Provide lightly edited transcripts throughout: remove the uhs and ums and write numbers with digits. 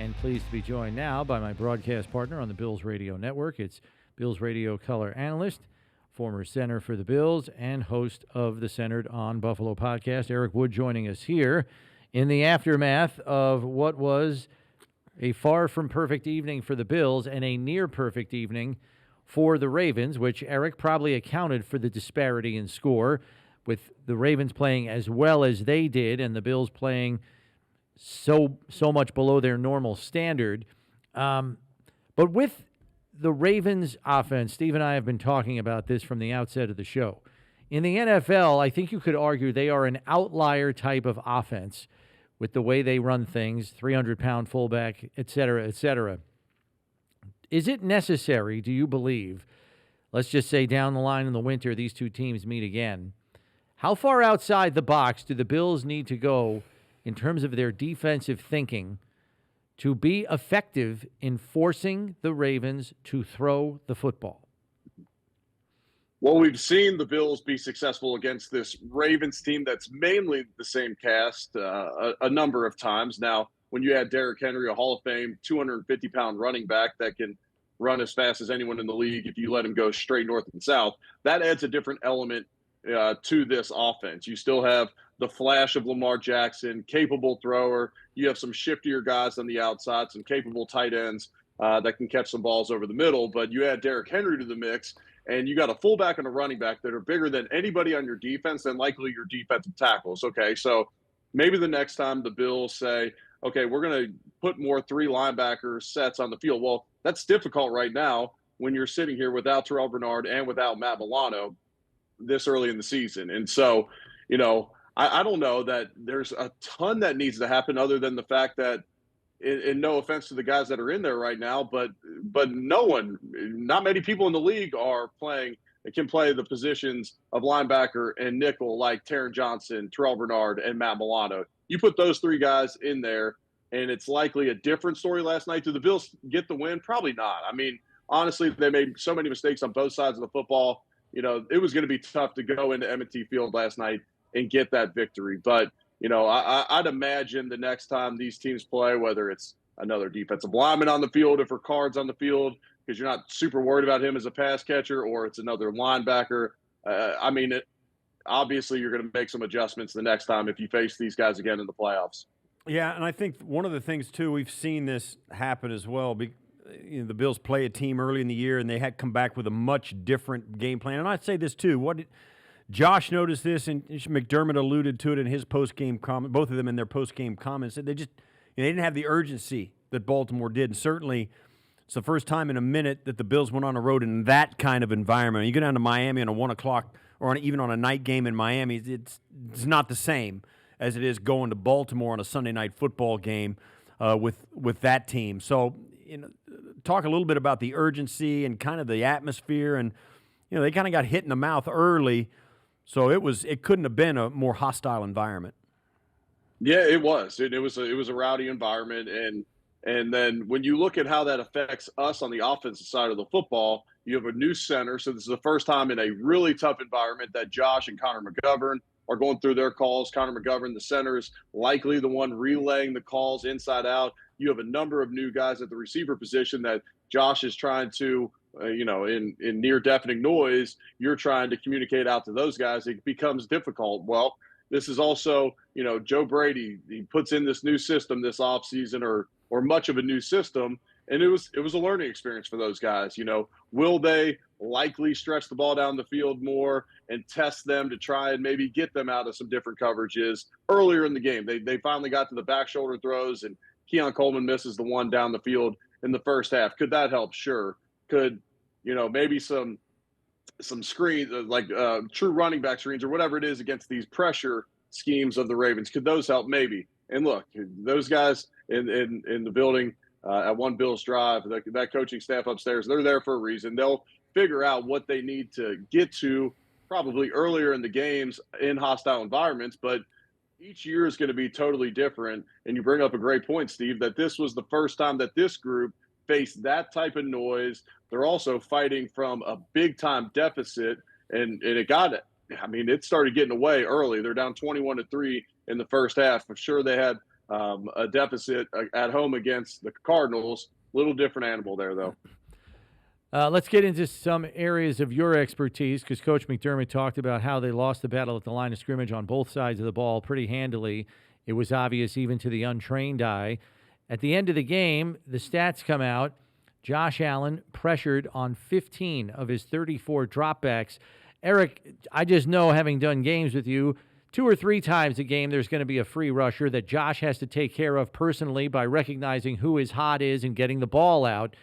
and pleased to be joined now by my broadcast partner on the Bills Radio Network. It's Bills Radio color analyst, former center for the Bills, and host of the Centered on Buffalo podcast, Eric Wood, joining us here in the aftermath of what was a far from perfect evening for the Bills and a near perfect evening for the Ravens, which, Eric, probably accounted for the disparity in score, with the Ravens playing as well as they did and the Bills playing so much below their normal standard. But with the Ravens offense, Steve and I have been talking about this from the outset of the show. In the NFL, I think you could argue they are an outlier type of offense with the way they run things, 300-pound fullback, et cetera, et cetera. Is it necessary, do you believe, let's just say down the line in the winter, these two teams meet again, how far outside the box do the Bills need to go in terms of their defensive thinking to be effective in forcing the Ravens to throw the football? Well, we've seen the Bills be successful against this Ravens team that's mainly the same cast a number of times. Now, when you add Derrick Henry, a Hall of Fame 250-pound running back that can run as fast as anyone in the league if you let him go straight north and south, that adds a different element to this offense. You still have the flash of Lamar Jackson, capable thrower. You have some shiftier guys on the outside, some capable tight ends that can catch some balls over the middle. But you add Derrick Henry to the mix, and you got a fullback and a running back that are bigger than anybody on your defense and likely your defensive tackles. Okay, so maybe the next time the Bills say, okay, we're going to put more three linebacker sets on the field. Well, that's difficult right now when you're sitting here without Terrell Bernard and without Matt Milano this early in the season. And so, you know, I don't know that there's a ton that needs to happen other than the fact that, and no offense to the guys that are in there right now, but not many people in the league are playing, can play the positions of linebacker and nickel like Taron Johnson, Terrell Bernard, and Matt Milano. You put those three guys in there, and it's likely a different story last night. Do the Bills get the win? Probably not. I mean, honestly, they made so many mistakes on both sides of the football. You know, it was going to be tough to go into M&T Field last night and get that victory. But, you know, I'd imagine the next time these teams play, whether it's another defensive lineman on the field, if Ricard's on the field, because you're not super worried about him as a pass catcher, or it's another linebacker. Obviously you're going to make some adjustments the next time if you face these guys again in the playoffs. Yeah, and I think one of the things, too, we've seen this happen as well. You know, the Bills play a team early in the year, and they had come back with a much different game plan. And I'd say this, too. Josh noticed this, and McDermott alluded to it in his post-game comment, both of them in their post-game comments. They just, they didn't have the urgency that Baltimore did. And certainly, it's the first time in a minute that the Bills went on the road in that kind of environment. You go down to Miami on a 1 o'clock or even on a night game in Miami, it's not the same as it is going to Baltimore on a Sunday night football game with that team. So, you know, talk a little bit about the urgency and kind of the atmosphere. And, you know, they kind of got hit in the mouth early. So it couldn't have been a more hostile environment. Yeah, it was. It was a rowdy environment, and then when you look at how that affects us on the offensive side of the football, you have a new center. So this is the first time in a really tough environment that Josh and Connor McGovern are going through their calls. Connor McGovern, the center, is likely the one relaying the calls inside out. You have a number of new guys at the receiver position that Josh is trying to. In near deafening noise, you're trying to communicate out to those guys. It becomes difficult. Well, this is also, you know, Joe Brady, he puts in this new system this offseason or much of a new system. And it was a learning experience for those guys. You know, will they likely stretch the ball down the field more and test them to try and maybe get them out of some different coverages earlier in the game? They finally got to the back shoulder throws, and Keon Coleman misses the one down the field in the first half. Could that help? Sure. Could, you know, maybe some screens, like true running back screens or whatever it is against these pressure schemes of the Ravens, could those help? Maybe. And look, those guys in the building at One Bills Drive, that coaching staff upstairs, they're there for a reason. They'll figure out what they need to get to probably earlier in the games in hostile environments, but each year is going to be totally different. And you bring up a great point, Steve, that this was the first time that this group faced that type of noise. They're also fighting from a big-time deficit, and it started getting away early. They're down 21-3 in the first half. I'm sure they had a deficit at home against the Cardinals. Little different animal there, though. Let's get into some areas of your expertise, because Coach McDermott talked about how they lost the battle at the line of scrimmage on both sides of the ball pretty handily. It was obvious even to the untrained eye. At the end of the game, the stats come out. Josh Allen pressured on 15 of his 34 dropbacks. Eric, I just know, having done games with you, 2 or 3 times a game there's going to be a free rusher that Josh has to take care of personally by recognizing who his hot is and getting the ball out.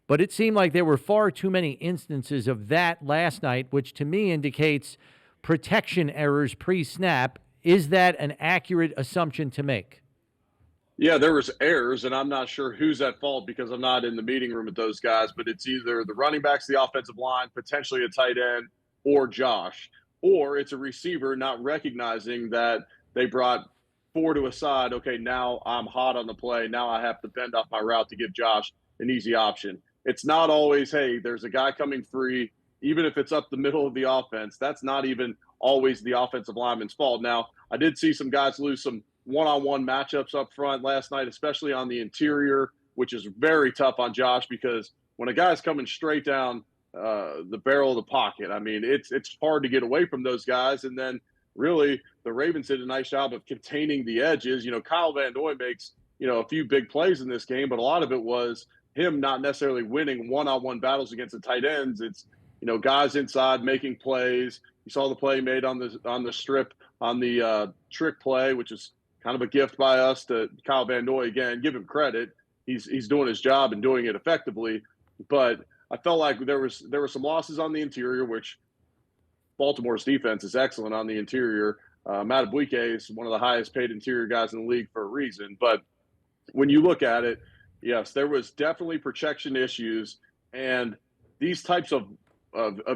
But it seemed like there were far too many instances of that last night, which to me indicates protection errors pre-snap. Is that an accurate assumption to make? Yeah, there was errors, and I'm not sure who's at fault because I'm not in the meeting room with those guys, but it's either the running backs, the offensive line, potentially a tight end, or Josh. Or it's a receiver not recognizing that they brought 4 to a side. Okay, now I'm hot on the play. Now I have to bend off my route to give Josh an easy option. It's not always, hey, there's a guy coming free, even if it's up the middle of the offense. That's not even always the offensive lineman's fault. Now, I did see some guys lose some one-on-one matchups up front last night, especially on the interior, which is very tough on Josh because when a guy's coming straight down the barrel of the pocket, I mean, it's hard to get away from those guys. And then really the Ravens did a nice job of containing the edges. You know, Kyle Van Noy makes, a few big plays in this game, but a lot of it was him not necessarily winning one-on-one battles against the tight ends. It's, guys inside making plays. You saw the play made on the strip on the trick play, which is kind of a gift by us to Kyle Van Noy. Again, give him credit. He's doing his job and doing it effectively. But I felt like there were some losses on the interior, which Baltimore's defense is excellent on the interior. Matt Abuike is one of the highest paid interior guys in the league for a reason. But when you look at it, yes, there was definitely protection issues, and these types of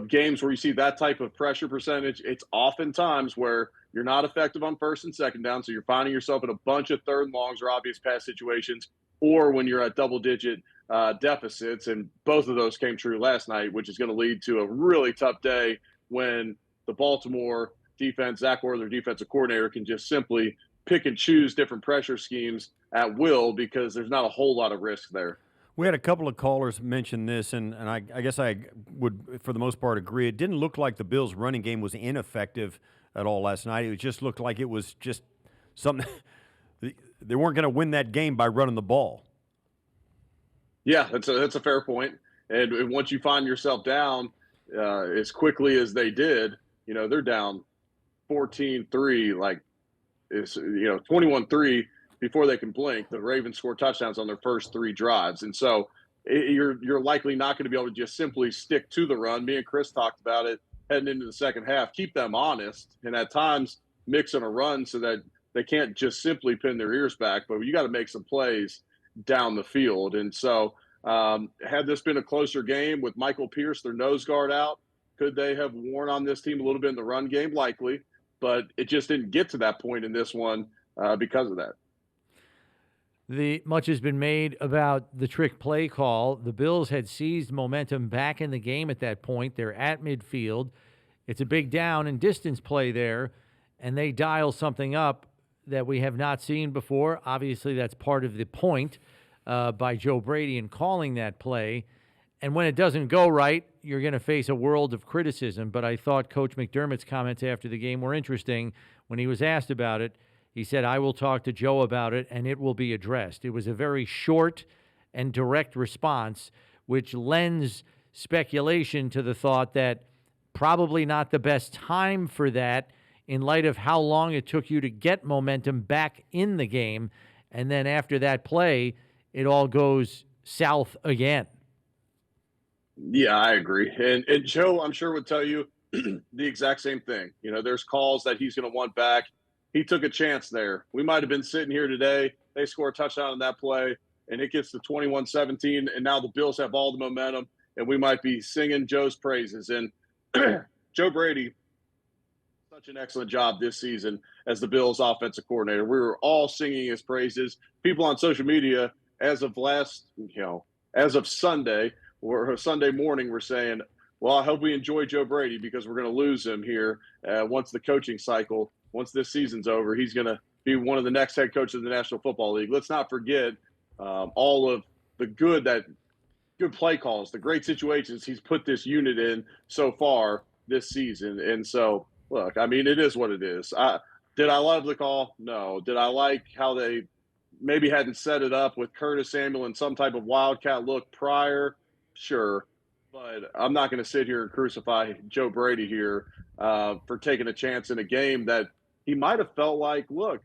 games where you see that type of pressure percentage, it's oftentimes where you're not effective on first and second down, so you're finding yourself in a bunch of third and longs or obvious pass situations, or when you're at double-digit deficits, and both of those came true last night, which is going to lead to a really tough day when the Baltimore defense, Zach Orr, their defensive coordinator, can just simply pick and choose different pressure schemes at will because there's not a whole lot of risk there. We had a couple of callers mention this, and I guess I would, for the most part, agree. It didn't look like the Bills' running game was ineffective at all last night. It just looked like it was just something – they weren't going to win that game by running the ball. Yeah, that's a fair point. And once you find yourself down as quickly as they did, they're down 14-3, like it's 21-3 before they can blink. The Ravens score touchdowns on their first 3 drives, and so you're likely not going to be able to just simply stick to the run. Me and Chris talked about it heading into the second half. Keep them honest, and at times mix in a run so that they can't just simply pin their ears back. But you got to make some plays down the field. And so had this been a closer game with Michael Pierce, their nose guard, out, could they have worn on this team a little bit in the run game? Likely, but it just didn't get to that point in this one because of that. Much has been made about the trick play call. The Bills had seized momentum back in the game at that point. They're at midfield. It's a big down and distance play there, and they dial something up that we have not seen before. Obviously, that's part of the point by Joe Brady in calling that play. And when it doesn't go right, you're going to face a world of criticism. But I thought Coach McDermott's comments after the game were interesting. When he was asked about it, he said, "I will talk to Joe about it, and it will be addressed." It was a very short and direct response, which lends speculation to the thought that probably not the best time for that in light of how long it took you to get momentum back in the game. And then after that play, it all goes south again. Yeah, I agree. And Joe, I'm sure, would tell you the exact same thing. There's calls that he's going to want back. He took a chance there. We might have been sitting here today. They score a touchdown on that play, and it gets to 21-17, and now the Bills have all the momentum, and we might be singing Joe's praises. And Joe Brady, such an excellent job this season as the Bills offensive coordinator. We were all singing his praises. People on social media, as of Sunday or Sunday morning, were saying, well, I hope we enjoy Joe Brady because we're going to lose him here once the coaching cycle, once this season's over. He's going be one of the next head coaches of the National Football League. Let's not forget all of the good play calls, the great situations he's put this unit in so far this season. And so, look, I mean, it is what it is. Did I love the call? No. Did I like how they maybe hadn't set it up with Curtis Samuel in some type of wildcat look prior? Sure. But I'm not going to sit here and crucify Joe Brady here for taking a chance in a game that he might have felt like, look,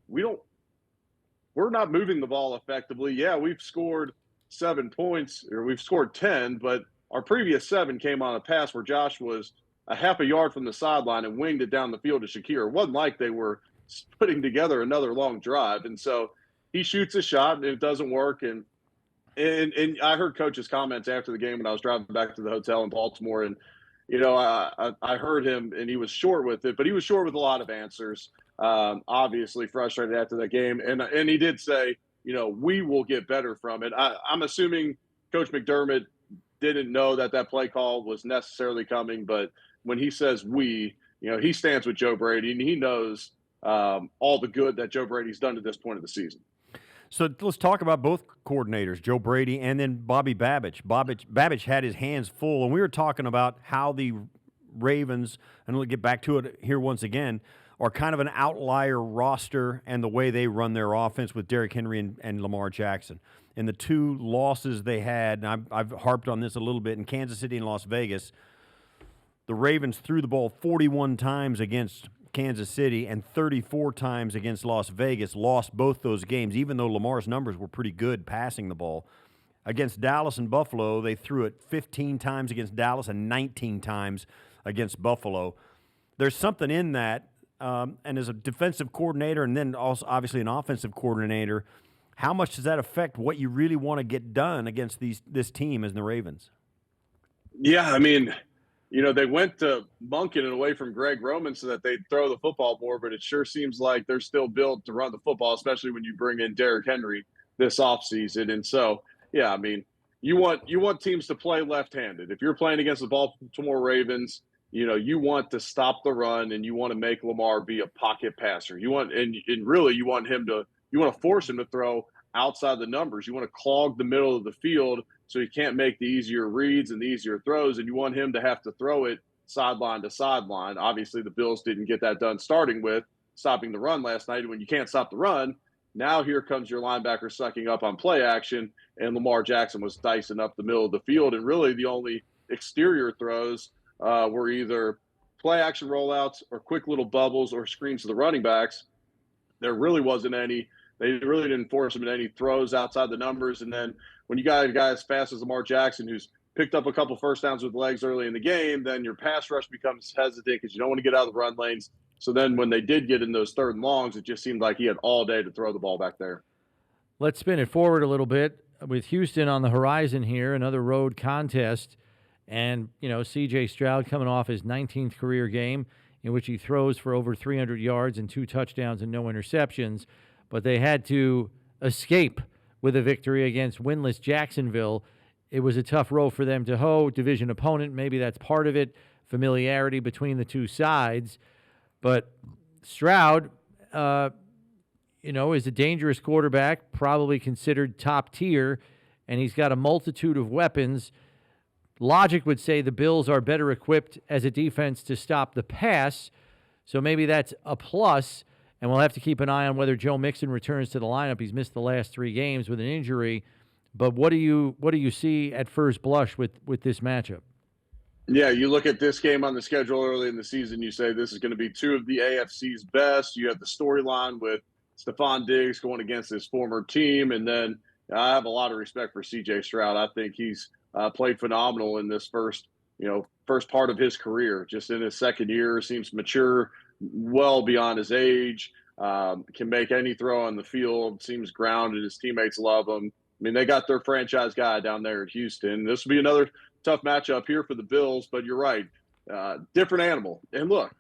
we're not moving the ball effectively. Yeah, we've scored 7 points, or we've scored 10, but our previous 7 came on a pass where Josh was a half a yard from the sideline and winged it down the field to Shakir. It wasn't like they were putting together another long drive. And so he shoots a shot and it doesn't work. And I heard Coach's comments after the game when I was driving back to the hotel in Baltimore. And, you know, I heard him, and he was short with it, but he was short with a lot of answers. Obviously frustrated after that game. And he did say, you know, we will get better from it. I'm assuming Coach McDermott didn't know that play call was necessarily coming, but when he says we, you know, he stands with Joe Brady, and he knows all the good that Joe Brady's done to this point of the season. So let's talk about both coordinators, Joe Brady and then Bobby Babich. Babich had his hands full, and we were talking about how the Ravens, and we'll get back to it here once again, are kind of an outlier roster and the way they run their offense with Derrick Henry and Lamar Jackson. In the 2 losses they had, and I've harped on this a little bit, in Kansas City and Las Vegas, the Ravens threw the ball 41 times against Kansas City and 34 times against Las Vegas, lost both those games, even though Lamar's numbers were pretty good passing the ball. Against Dallas and Buffalo, they threw it 15 times against Dallas and 19 times against Buffalo. There's something in that, and as a defensive coordinator and then also obviously an offensive coordinator, how much does that affect what you really want to get done against this team as the Ravens? Yeah, I mean, you know, they went to bunking it away from Greg Roman so that they'd throw the football more, but it sure seems like they're still built to run the football, especially when you bring in Derrick Henry this offseason. And so, yeah, I mean, you want teams to play left-handed. If you're playing against the Baltimore Ravens, you know, you want to stop the run and you want to make Lamar be a pocket passer. You want to force him to throw outside the numbers. You want to clog the middle of the field so he can't make the easier reads and the easier throws, and you want him to have to throw it sideline to sideline. Obviously, the Bills didn't get that done starting with stopping the run last night. When you can't stop the run, now here comes your linebacker sucking up on play action, and Lamar Jackson was dicing up the middle of the field, and really the only exterior throws were either play action rollouts or quick little bubbles or screens to the running backs. There really wasn't any. They really didn't force him in any throws outside the numbers. And then when you got a guy as fast as Lamar Jackson, who's picked up a couple first downs with legs early in the game, then your pass rush becomes hesitant because you don't want to get out of the run lanes. So then when they did get in those 3rd and longs, it just seemed like he had all day to throw the ball back there. Let's spin it forward a little bit. With Houston on the horizon here, another road contest. And, you know, C.J. Stroud coming off his 19th career game in which he throws for over 300 yards and 2 touchdowns and no interceptions. But they had to escape with a victory against winless Jacksonville. It was a tough row for them to hoe. Division opponent, maybe that's part of it. Familiarity between the two sides. But Stroud, you know, is a dangerous quarterback, probably considered top tier, and he's got a multitude of weapons. Logic would say the Bills are better equipped as a defense to stop the pass, so maybe that's a plus. And we'll have to keep an eye on whether Joe Mixon returns to the lineup. He's missed the last 3 games with an injury. But what do you see at first blush with this matchup? Yeah, you look at this game on the schedule early in the season, you say this is going to be 2 of the AFC's best. You have the storyline with Stephon Diggs going against his former team. And then I have a lot of respect for C.J. Stroud. I think he's played phenomenal in this first part of his career. Just in his 2nd year, seems mature, well beyond his age, can make any throw on the field, seems grounded. His teammates love him. I mean, they got their franchise guy down there at Houston. This will be another tough matchup here for the Bills, but you're right. Different animal. And look,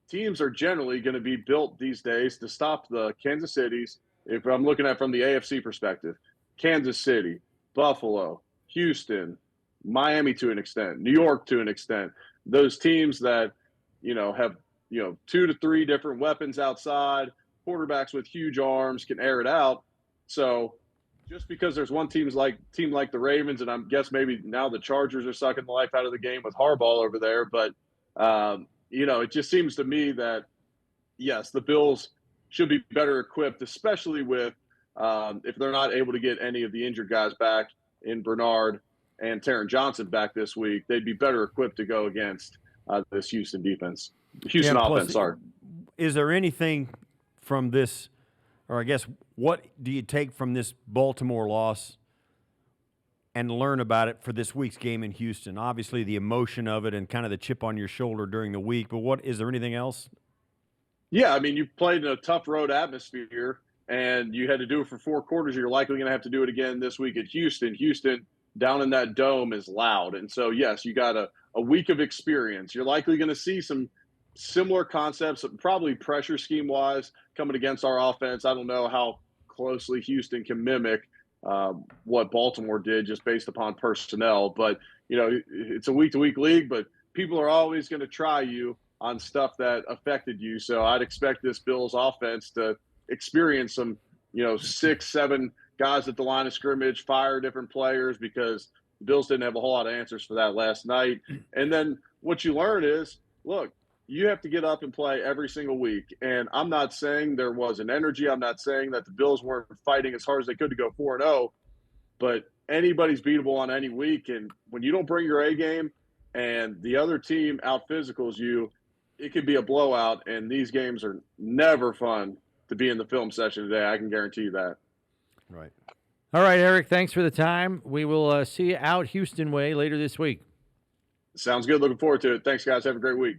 teams are generally going to be built these days to stop the Kansas Cities. If I'm looking at from the AFC perspective, Kansas City, Buffalo, Houston, Miami to an extent, New York to an extent, those teams that, you know, have, you know, 2 to 3 different weapons outside, quarterbacks with huge arms can air it out. So just because there's one team like the Ravens, and I guess maybe now the Chargers are sucking the life out of the game with Harbaugh over there, but it just seems to me that yes, the Bills should be better equipped, especially with if they're not able to get any of the injured guys back in Bernard and Taron Johnson back this week. They'd be better equipped to go against this Houston offense. Sorry. Is there anything from this, or I guess what do you take from this Baltimore loss and learn about it for this week's game in Houston? Obviously, the emotion of it and kind of the chip on your shoulder during the week, but is there anything else? Yeah, I mean, you played in a tough road atmosphere, and you had to do it for 4 quarters. You're likely going to have to do it again this week at Houston. Houston, down in that dome, is loud. And so, yes, you got a week of experience. You're likely going to see some similar concepts, probably pressure scheme-wise, coming against our offense. I don't know how closely Houston can mimic what Baltimore did just based upon personnel. But, it's a week-to-week league, but people are always going to try you on stuff that affected you. So I'd expect this Bills offense to experience some, 6, 7 guys at the line of scrimmage, fire different players, because the Bills didn't have a whole lot of answers for that last night. And then what you learn is, look, you have to get up and play every single week. And I'm not saying there wasn't energy. I'm not saying that the Bills weren't fighting as hard as they could to go 4-0, but anybody's beatable on any week. And when you don't bring your A game and the other team out physicals you, it could be a blowout, and these games are never fun to be in the film session today. I can guarantee you that. Right. All right, Eric, thanks for the time. We will see you out Houston way later this week. Sounds good. Looking forward to it. Thanks, guys. Have a great week.